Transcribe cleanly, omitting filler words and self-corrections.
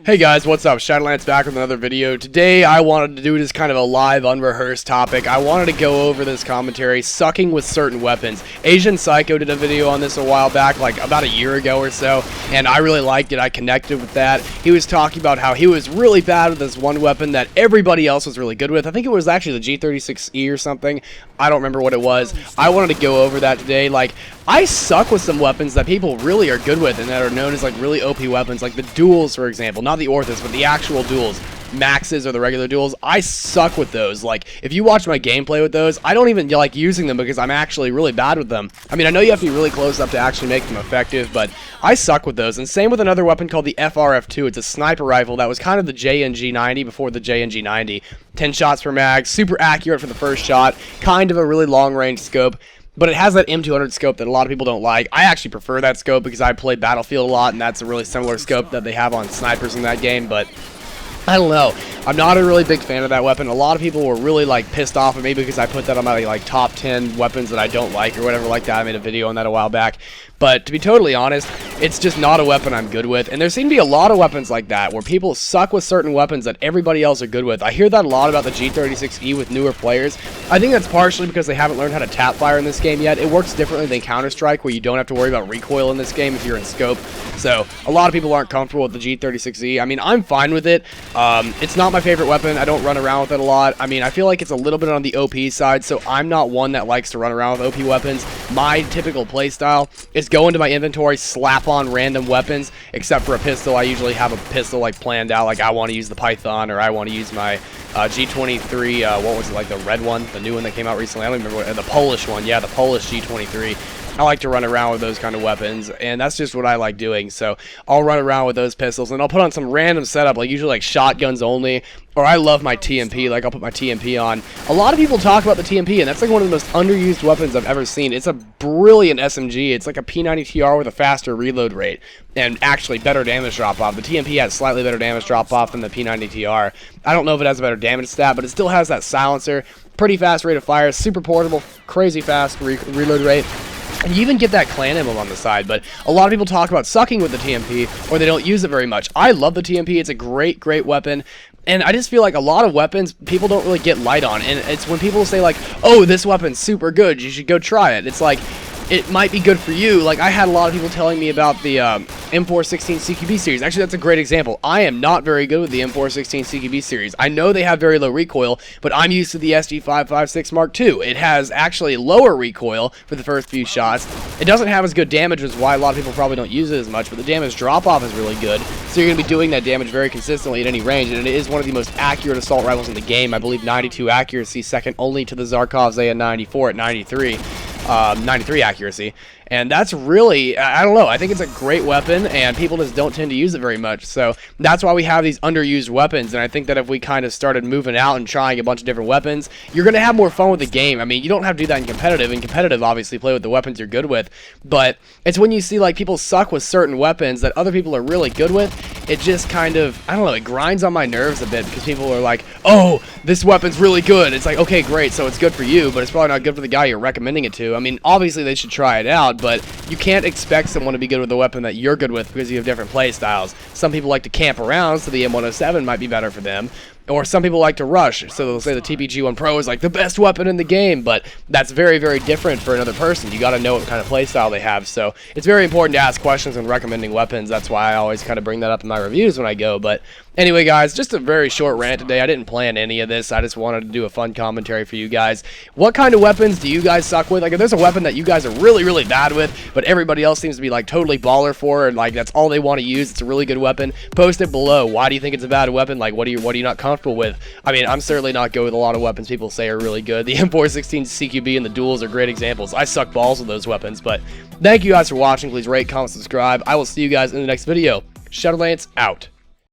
Hey guys, what's up? Shadowlands back with another video. Today I wanted to do just kind of a live, unrehearsed topic. I wanted to go over this commentary, sucking with certain weapons. Asian Psycho did a video on this a while back, like about a year ago or so, and I really liked it. I connected with that. He was talking about how he was really bad with this one weapon that everybody else was really good with. I think it was actually the G36E or something. I don't remember what it was. I wanted to go over that today. Like, I suck with some weapons that people really are good with and that are known as like really OP weapons, like the duels, for example. Not the Orthus, but the actual duels. Maxes or the regular duels. I suck with those. Like, if you watch my gameplay with those, I don't even like using them because I'm actually really bad with them. I mean, I know you have to be really close up to actually make them effective, but I suck with those. And same with another weapon called the FRF2. It's a sniper rifle that was kind of the JNG90 before the JNG90. 10 shots per mag, super accurate for the first shot, kind of a really long range scope. But it has that M200 scope that a lot of people don't like. I actually prefer that scope because I play Battlefield a lot, and that's a really similar scope that they have on snipers in that game, but I don't know. I'm not a really big fan of that weapon. A lot of people were really like pissed off at me because I put that on my like top 10 weapons that I don't like or whatever like that. I made a video on that a while back. But to be totally honest, it's just not a weapon I'm good with. And there seem to be a lot of weapons like that where people suck with certain weapons that everybody else are good with. I hear that a lot about the G36E with newer players. I think that's partially because they haven't learned how to tap fire in this game yet. It works differently than Counter-Strike, where you don't have to worry about recoil in this game if you're in scope. So a lot of people aren't comfortable with the G36E. I mean, I'm fine with it. It's not my favorite weapon. I don't run around with it a lot. I mean, I feel like it's a little bit on the OP side, so I'm not one that likes to run around with OP weapons. My typical playstyle is go into my inventory, slap on random weapons, except for a pistol. I usually have a pistol like planned out, like I want to use the Python, or I want to use my G23, what was it, like the red one, the new one that came out recently? I don't remember what, the Polish one, yeah, the Polish G23. I like to run around with those kind of weapons, and that's just what I like doing. So I'll run around with those pistols, and I'll put on some random setup, like usually like shotguns only, or I love my TMP, like I'll put my TMP on. A lot of people talk about the TMP, and that's like one of the most underused weapons I've ever seen. It's a brilliant SMG. It's like a P90TR with a faster reload rate, and actually better damage drop-off. The TMP has slightly better damage drop-off than the P90TR. I don't know if it has a better damage stat, but it still has that silencer, pretty fast rate of fire, super portable, crazy fast reload rate. And you even get that clan emblem on the side, but a lot of people talk about sucking with the TMP, or they don't use it very much. I love the TMP. It's a great, great weapon. And I just feel like a lot of weapons people don't really get light on. And it's when people say like, oh, this weapon's super good, you should go try it. It's like, it might be good for you. Like, I had a lot of people telling me about the M416 CQB series. Actually, that's a great example. I am not very good with the M416 CQB series. I know they have very low recoil, but I'm used to the SG556 Mark II. It has actually lower recoil for the first few shots. It doesn't have as good damage, which is why a lot of people probably don't use it as much, but the damage drop-off is really good. So you're going to be doing that damage very consistently at any range, and it is one of the most accurate assault rifles in the game. I believe 92 accuracy, second only to the Zarkov's AN94 at 93. 93 accuracy, and that's really, I don't know, I think it's a great weapon, and people just don't tend to use it very much, so that's why we have these underused weapons. And I think that if we kind of started moving out and trying a bunch of different weapons, you're going to have more fun with the game. I mean, you don't have to do that in competitive. In competitive, obviously, play with the weapons you're good with, but it's when you see, like, people suck with certain weapons that other people are really good with, it just kind of, I don't know, it grinds on my nerves a bit, because people are like, oh, this weapon's really good. It's like, okay, great, so it's good for you, but it's probably not good for the guy you're recommending it to. I mean, obviously they should try it out, but you can't expect someone to be good with the weapon that you're good with because you have different play styles. Some people like to camp around, so the M107 might be better for them. Or some people like to rush, so they'll say the TPG-1 Pro is like the best weapon in the game, but that's very, very different for another person. You got to know what kind of playstyle they have, so it's very important to ask questions when recommending weapons. That's why I always kind of bring that up in my reviews when I go. But anyway, guys, just a very short rant today. I didn't plan any of this. I just wanted to do a fun commentary for you guys. What kind of weapons do you guys suck with? Like, if there's a weapon that you guys are really, really bad with, but everybody else seems to be like totally baller for, and like that's all they want to use, it's a really good weapon, post it below. Why do you think it's a bad weapon? Like, what are you not comfortable with? I mean, I'm certainly not good with a lot of weapons people say are really good. The M416 CQB and the duels are great examples. I suck balls with those weapons, but thank you guys for watching. Please rate, comment, subscribe. I will see you guys in the next video. Shadowlands out.